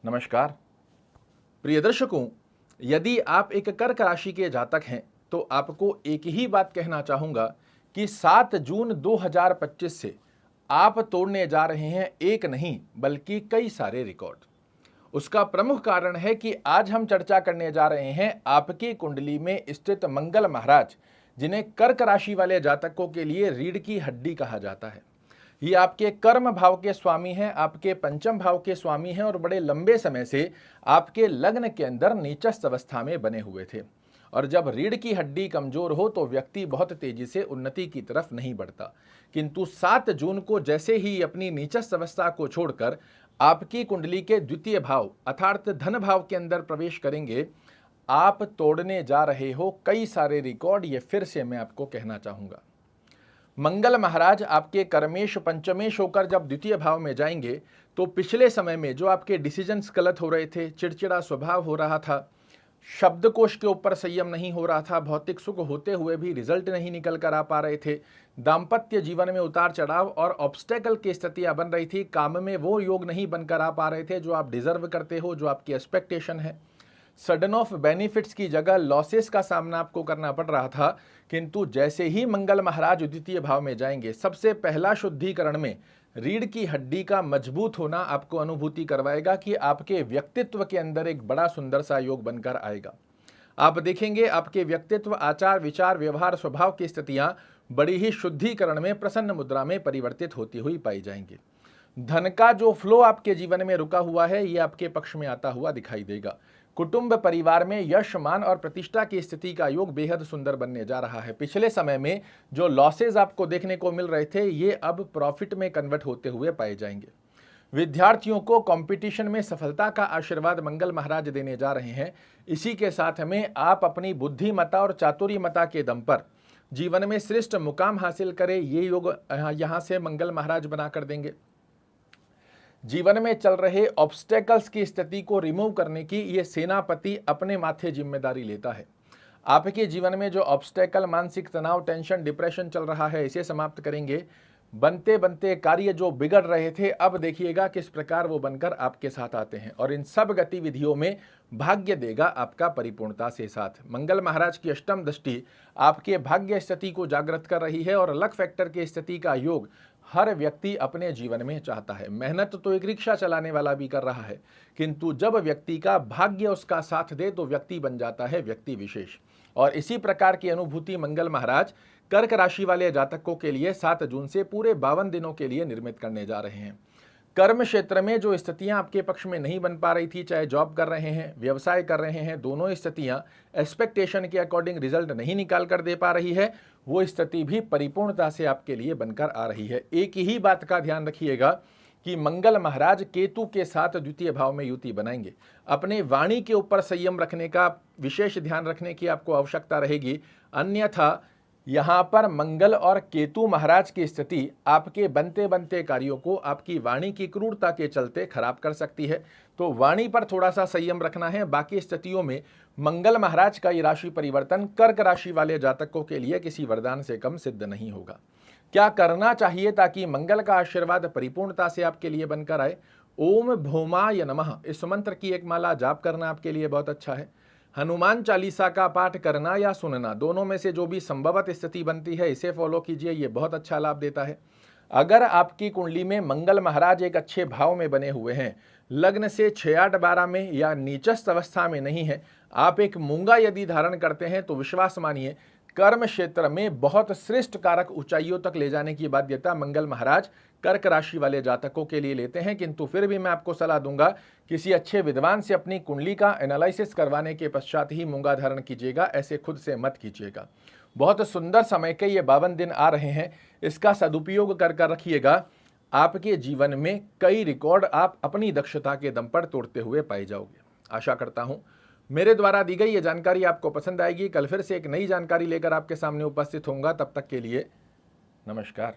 नमस्कार प्रिय दर्शकों, यदि आप एक कर्क राशि के जातक हैं तो आपको एक ही बात कहना चाहूंगा कि 7 जून 2025 से आप तोड़ने जा रहे हैं एक नहीं बल्कि कई सारे रिकॉर्ड। उसका प्रमुख कारण है कि आज हम चर्चा करने जा रहे हैं आपकी कुंडली में स्थित मंगल महाराज, जिन्हें कर्क राशि वाले जातकों के लिए रीढ़ की हड्डी कहा जाता है। ये आपके कर्म भाव के स्वामी हैं, आपके पंचम भाव के स्वामी हैं और बड़े लंबे समय से आपके लग्न के अंदर नीचस्थ अवस्था में बने हुए थे। और जब रीढ़ की हड्डी कमजोर हो तो व्यक्ति बहुत तेजी से उन्नति की तरफ नहीं बढ़ता, किंतु 7 जून को जैसे ही अपनी नीचस्थ अवस्था को छोड़कर आपकी कुंडली के द्वितीय भाव अर्थात धन भाव के अंदर प्रवेश करेंगे, आप तोड़ने जा रहे हो कई सारे रिकॉर्ड। ये फिर से मैं आपको कहना चाहूंगा, मंगल महाराज आपके कर्मेश पंचमेश होकर जब द्वितीय भाव में जाएंगे तो पिछले समय में जो आपके डिसीजंस गलत हो रहे थे, चिड़चिड़ा स्वभाव हो रहा था, शब्दकोश के ऊपर संयम नहीं हो रहा था, भौतिक सुख होते हुए भी रिजल्ट नहीं निकल कर आ पा रहे थे, दाम्पत्य जीवन में उतार चढ़ाव और ऑब्स्टेकल की स्थितियां बन रही थी, काम में वो योग नहीं बनकर आ पा रहे थे जो आप डिजर्व करते हो, जो आपकी एक्सपेक्टेशन है, सडन ऑफ बेनिफिट्स की जगह लॉसेस का सामना आपको करना पड़ रहा था। किंतु जैसे ही मंगल महाराज द्वितीय भाव में जाएंगे, सबसे पहला शुद्धिकरण में रीढ़ की हड्डी का मजबूत होना आपको अनुभूति करवाएगा कि आपके व्यक्तित्व के अंदर एक बड़ा सुंदर सा योग बनकर आएगा। आप देखेंगे आपके व्यक्तित्व, आचार विचार, व्यवहार, स्वभाव की स्थितियां बड़ी ही शुद्धिकरण में प्रसन्न मुद्रा में परिवर्तित होती हुई पाई जाएंगी। धन का जो फ्लो आपके जीवन में रुका हुआ है, ये आपके पक्ष में आता हुआ दिखाई देगा। कुटुंब परिवार में यश, मान और प्रतिष्ठा की स्थिति का योग बेहद सुंदर बनने जा रहा है। पिछले समय में जो लॉसेज आपको देखने को मिल रहे थे, ये अब प्रॉफिट में कन्वर्ट होते हुए पाए जाएंगे। विद्यार्थियों को कंपटीशन में सफलता का आशीर्वाद मंगल महाराज देने जा रहे हैं। इसी के साथ में आप अपनी बुद्धिमता और चातुर्यमता के दम पर जीवन में श्रेष्ठ मुकाम हासिल करें, ये योग यहाँ से मंगल महाराज बना कर देंगे। जीवन में चल रहे ऑब्स्टेकल्स की स्थिति को रिमूव करने की ये सेनापति अपने माथे जिम्मेदारी लेता है। आपके जीवन में जो ऑब्स्टेकल, मानसिक तनाव, टेंशन, डिप्रेशन चल रहा है, इसे समाप्त करेंगे। बनते बनते कार्य जो बिगड़ रहे थे, अब देखिएगा किस प्रकार वो बनकर आपके साथ आते हैं और इन सब गतिविधियों में भाग्य देगा आपका परिपूर्णता से साथ। मंगल महाराज की अष्टम दृष्टि आपके भाग्य स्थिति को जागृत कर रही है और लक फैक्टर की स्थिति का योग हर व्यक्ति अपने जीवन में चाहता है। मेहनत तो एक रिक्शा चलाने वाला भी कर रहा है, किंतु जब व्यक्ति का भाग्य उसका साथ दे तो व्यक्ति बन जाता है व्यक्ति विशेष। और इसी प्रकार की अनुभूति मंगल महाराज कर्क राशि वाले जातकों के लिए 7 जून से पूरे 52 दिनों के लिए निर्मित करने जा रहे हैं। कर्म क्षेत्र में जो स्थितियां आपके पक्ष में नहीं बन पा रही थी, चाहे जॉब कर रहे हैं, व्यवसाय कर रहे हैं, दोनों स्थितियां एक्सपेक्टेशन के अकॉर्डिंग रिजल्ट नहीं निकाल कर दे पा रही है, वो स्थिति भी परिपूर्णता से आपके लिए बनकर आ रही है। एक ही बात का ध्यान रखिएगा कि मंगल महाराज केतु के साथ द्वितीय भाव में युति बनाएंगे। अपने वाणी के ऊपर संयम रखने का विशेष ध्यान रखने की आपको आवश्यकता रहेगी, अन्यथा यहाँ पर मंगल और केतु महाराज की स्थिति आपके बनते बनते कार्यों को आपकी वाणी की क्रूरता के चलते खराब कर सकती है। तो वाणी पर थोड़ा सा संयम रखना है। बाकी स्थितियों में मंगल महाराज का ये राशि परिवर्तन कर्क राशि वाले जातकों के लिए किसी वरदान से कम सिद्ध नहीं होगा। क्या करना चाहिए ताकि मंगल का आशीर्वाद परिपूर्णता से आपके लिए बनकर आए? ओम भौमाय नमः इस मंत्र की एक माला जाप करना आपके लिए बहुत अच्छा है। हनुमान चालीसा का पाठ करना या सुनना, दोनों में से जो भी संभवत स्थिति बनती है, इसे फॉलो कीजिए, ये बहुत अच्छा लाभ देता है। अगर आपकी कुंडली में मंगल महाराज एक अच्छे भाव में बने हुए हैं, लग्न से 6, 8, 12 में या नीचस्थ अवस्था में नहीं है, आप एक मूंगा यदि धारण करते हैं तो विश्वास मानिए कर्म क्षेत्र में बहुत श्रेष्ठ कारक ऊंचाइयों तक ले जाने की बाध्यता मंगल महाराज कर्क राशि वाले जातकों के लिए लेते हैं। किंतु फिर भी मैं आपको सलाह दूंगा, किसी अच्छे विद्वान से अपनी कुंडली का एनालिसिस करवाने के पश्चात ही मूंगा धारण कीजिएगा, ऐसे खुद से मत कीजिएगा। बहुत सुंदर समय के ये 52 दिन आ रहे हैं, इसका सदुपयोग कर रखिएगा। आपके जीवन में कई रिकॉर्ड आप अपनी दक्षता के दम पर तोड़ते हुए पाए जाओगे। आशा करता हूं मेरे द्वारा दी गई ये जानकारी आपको पसंद आएगी। कल फिर से एक नई जानकारी लेकर आपके सामने उपस्थित होऊंगा। तब तक के लिए नमस्कार।